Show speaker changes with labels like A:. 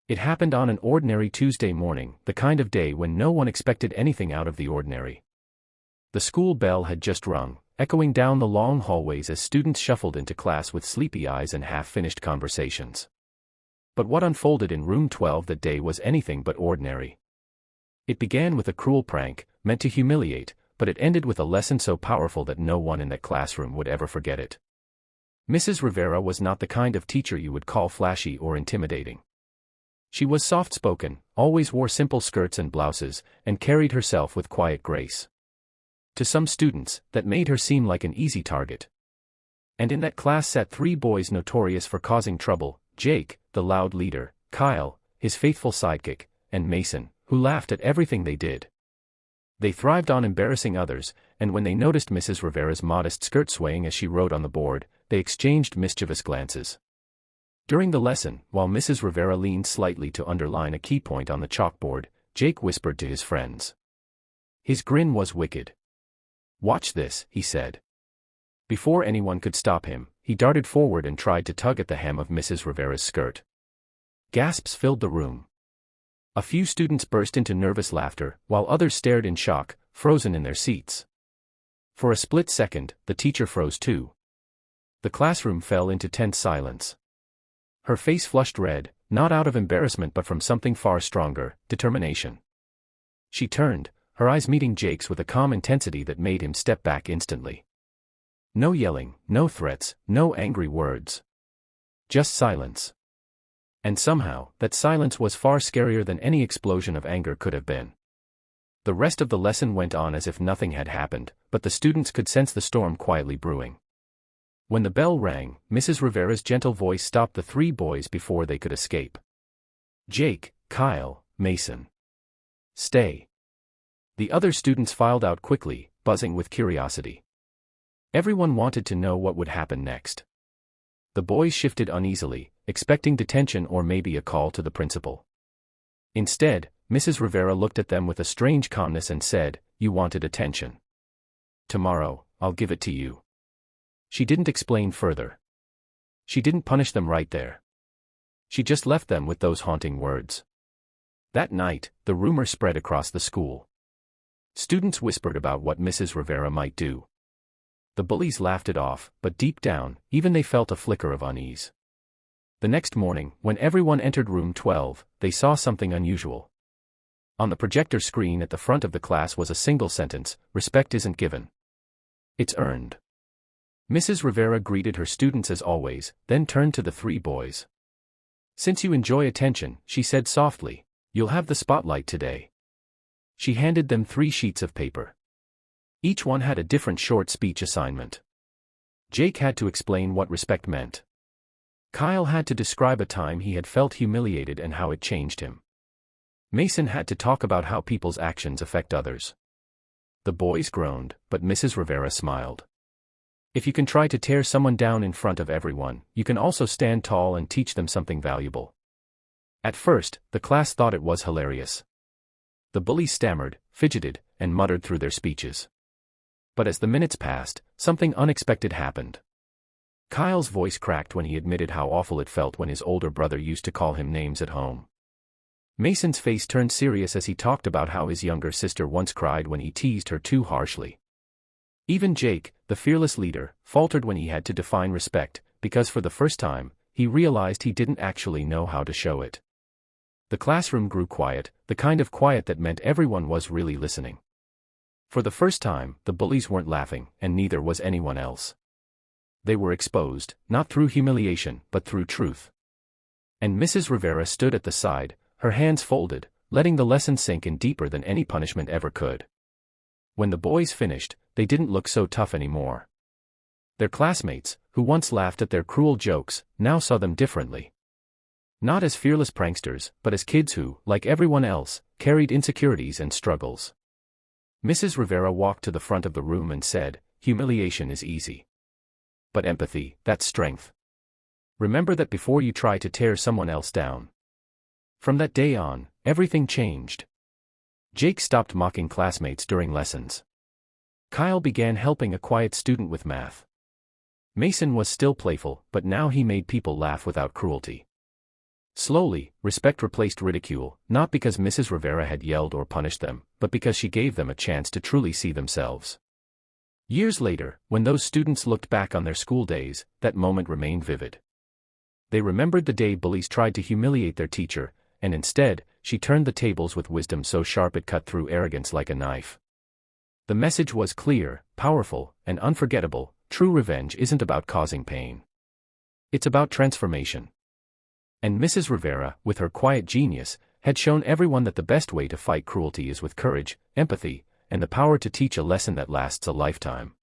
A: It happened on an ordinary Tuesday morning, the kind of day when no one expected anything out of the ordinary. The school bell had just rung, echoing down the long hallways as students shuffled into class with sleepy eyes and half-finished conversations. But what unfolded in room 12 that day was anything but ordinary. It began with a cruel prank, meant to humiliate, but it ended with a lesson so powerful that no one in that classroom would ever forget it. Mrs. Rivera was not the kind of teacher you would call flashy or intimidating. She was soft-spoken, always wore simple skirts and blouses, and carried herself with quiet grace. To some students, that made her seem like an easy target. And in that class sat three boys notorious for causing trouble: Jake, the loud leader; Kyle, his faithful sidekick; and Mason, who laughed at everything they did. They thrived on embarrassing others, and when they noticed Mrs. Rivera's modest skirt swaying as she wrote on the board, they exchanged mischievous glances. During the lesson, while Mrs. Rivera leaned slightly to underline a key point on the chalkboard, Jake whispered to his friends. His grin was wicked. "Watch this," he said. Before anyone could stop him, he darted forward and tried to tug at the hem of Mrs. Rivera's skirt. Gasps filled the room. A few students burst into nervous laughter, while others stared in shock, frozen in their seats. For a split second, the teacher froze too. The classroom fell into tense silence. Her face flushed red, not out of embarrassment but from something far stronger: determination. She turned, her eyes meeting Jake's with a calm intensity that made him step back instantly. No yelling, no threats, no angry words. Just silence. And somehow, that silence was far scarier than any explosion of anger could have been. The rest of the lesson went on as if nothing had happened, but the students could sense the storm quietly brewing. When the bell rang, Mrs. Rivera's gentle voice stopped the three boys before they could escape. "Jake, Kyle, Mason. Stay." The other students filed out quickly, buzzing with curiosity. Everyone wanted to know what would happen next. The boys shifted uneasily, expecting detention or maybe a call to the principal. Instead, Mrs. Rivera looked at them with a strange calmness and said, "You wanted attention. Tomorrow, I'll give it to you." She didn't explain further. She didn't punish them right there. She just left them with those haunting words. That night, the rumor spread across the school. Students whispered about what Mrs. Rivera might do. The bullies laughed it off, but deep down, even they felt a flicker of unease. The next morning, when everyone entered room 12, they saw something unusual. On the projector screen at the front of the class was a single sentence: "Respect isn't given. It's earned." Mrs. Rivera greeted her students as always, then turned to the three boys. "Since you enjoy attention," she said softly, "you'll have the spotlight today." She handed them 3 sheets of paper. Each one had a different short speech assignment. Jake had to explain what respect meant. Kyle had to describe a time he had felt humiliated and how it changed him. Mason had to talk about how people's actions affect others. The boys groaned, but Mrs. Rivera smiled. If you can try to tear someone down in front of everyone, you can also stand tall and teach them something valuable. At first, the class thought it was hilarious. The bullies stammered, fidgeted, and muttered through their speeches. But as the minutes passed, something unexpected happened. Kyle's voice cracked when he admitted how awful it felt when his older brother used to call him names at home. Mason's face turned serious as he talked about how his younger sister once cried when he teased her too harshly. Even Jake, the fearless leader, faltered when he had to define respect, because for the first time, he realized he didn't actually know how to show it. The classroom grew quiet, the kind of quiet that meant everyone was really listening. For the first time, the bullies weren't laughing, and neither was anyone else. They were exposed, not through humiliation, but through truth. And Mrs. Rivera stood at the side, her hands folded, letting the lesson sink in deeper than any punishment ever could. When the boys finished, they didn't look so tough anymore. Their classmates, who once laughed at their cruel jokes, now saw them differently. Not as fearless pranksters, but as kids who, like everyone else, carried insecurities and struggles. Mrs. Rivera walked to the front of the room and said, "Humiliation is easy. But empathy, that's strength. Remember that before you try to tear someone else down." From that day on, everything changed. Jake stopped mocking classmates during lessons. Kyle began helping a quiet student with math. Mason was still playful, but now he made people laugh without cruelty. Slowly, respect replaced ridicule, not because Mrs. Rivera had yelled or punished them, but because she gave them a chance to truly see themselves. Years later, when those students looked back on their school days, that moment remained vivid. They remembered the day bullies tried to humiliate their teacher, and instead, she turned the tables with wisdom so sharp it cut through arrogance like a knife. The message was clear, powerful, and unforgettable. True revenge isn't about causing pain. It's about transformation. And Mrs. Rivera, with her quiet genius, had shown everyone that the best way to fight cruelty is with courage, empathy, and the power to teach a lesson that lasts a lifetime.